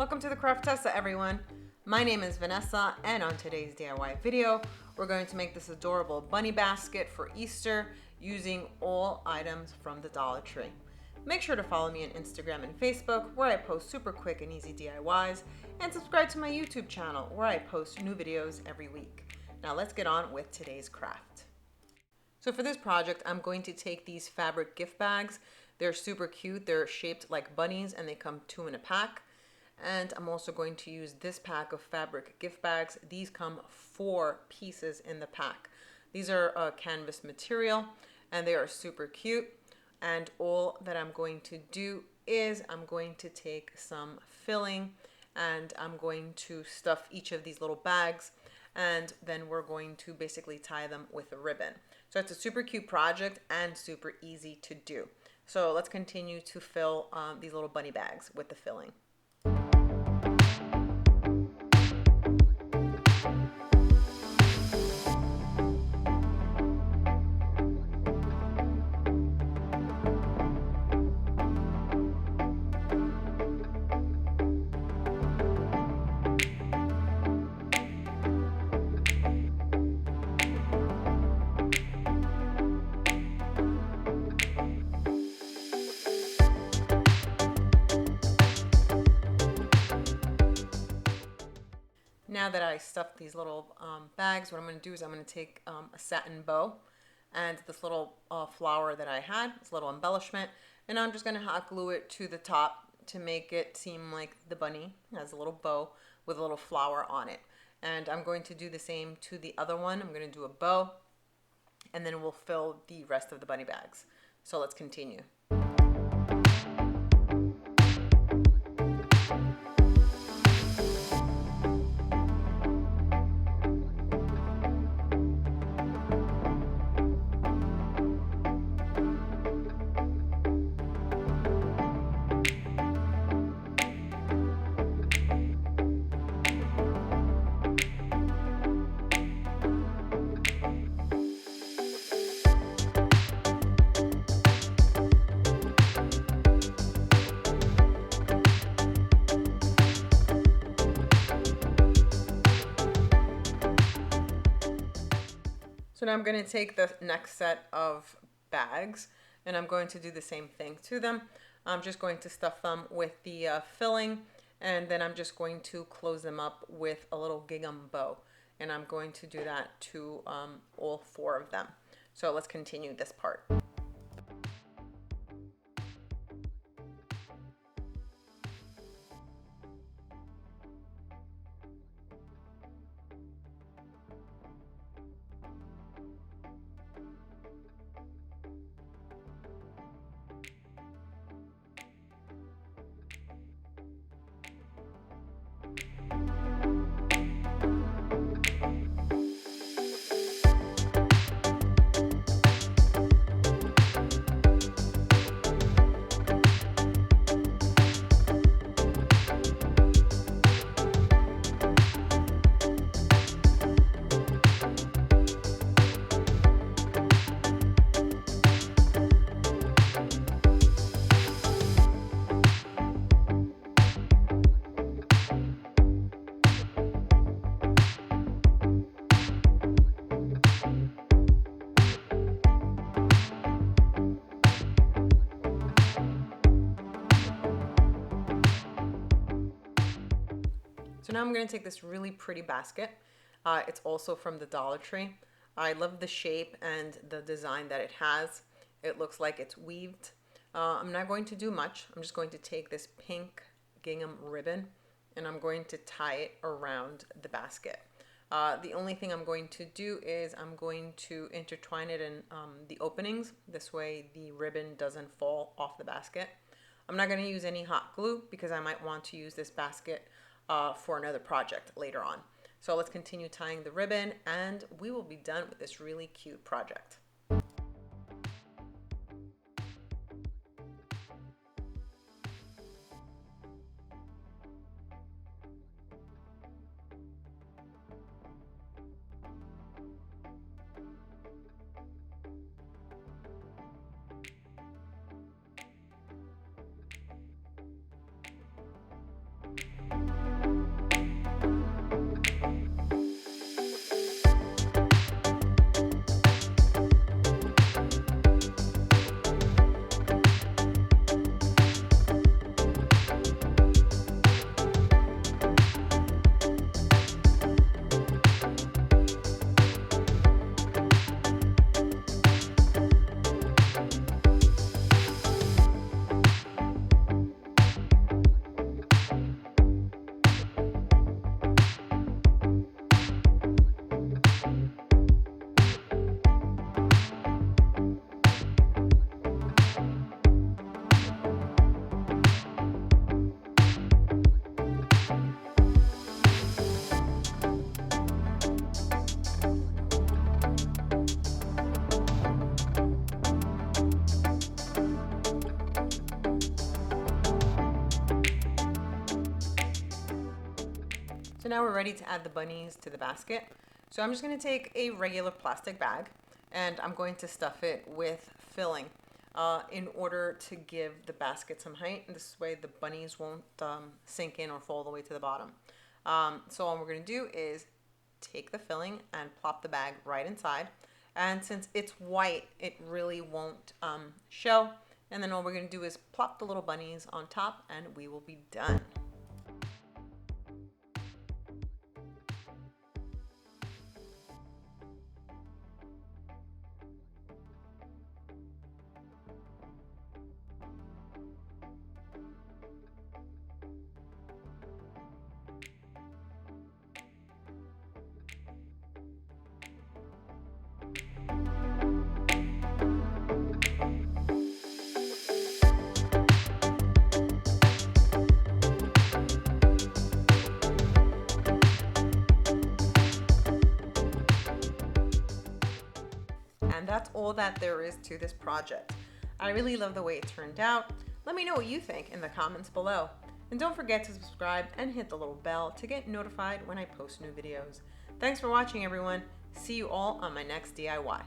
Welcome to the Craftessa, everyone. My name is Vanessa, and on today's DIY video, we're going to make this adorable bunny basket for Easter using all items from the Dollar Tree. Make sure to follow me on Instagram and Facebook, where I post super quick and easy DIYs, and subscribe to my YouTube channel, where I post new videos every week. Now let's get on with today's craft. So for this project, I'm going to take these fabric gift bags. They're super cute. They're shaped like bunnies, and they come 2 in a pack. And I'm also going to use this pack of fabric gift bags. These come 4 pieces in the pack. These are canvas material, and they are super cute. And all that I'm going to do is I'm going to take some filling, and I'm going to stuff each of these little bags, and then we're going to basically tie them with a ribbon. So it's a super cute project and super easy to do. So let's continue to fill these little bunny bags with the filling. Now that I stuffed these little bags, what I'm going to do is I'm going to take a satin bow and this little flower that I had, this little embellishment, and I'm just going to hot glue it to the top to make it seem like the bunny has a little bow with a little flower on it. And I'm going to do the same to the other one. I'm going to do a bow, and then we'll fill the rest of the bunny bags. So let's continue. So now I'm going to take the next set of bags, and I'm going to do the same thing to them. I'm just going to stuff them with the filling, and then I'm just going to close them up with a little gingham bow. And I'm going to do that to all 4 of them. So let's continue this part. So now I'm going to take this really pretty basket. It's also from the Dollar Tree. I love the shape and the design that it has. It looks like it's weaved. I'm not going to do much. I'm just going to take this pink gingham ribbon, and I'm going to tie it around the basket. The only thing I'm going to do is I'm going to intertwine it in the openings. This way the ribbon doesn't fall off the basket. I'm not going to use any hot glue because I might want to use this basket for another project later on. So let's continue tying the ribbon, and we will be done with this really cute project. So now we're ready to add the bunnies to the basket. So I'm just going to take a regular plastic bag and I'm going to stuff it with filling in order to give the basket some height. And this way the bunnies won't sink in or fall all the way to the bottom. So all we're going to do is take the filling and plop the bag right inside. And since it's white, it really won't show. And then all we're going to do is plop the little bunnies on top and we will be done. And that's all that there is to this project. I really love the way it turned out. Let me know what you think in the comments below. And don't forget to subscribe and hit the little bell to get notified when I post new videos. Thanks for watching, everyone. See you all on my next DIY.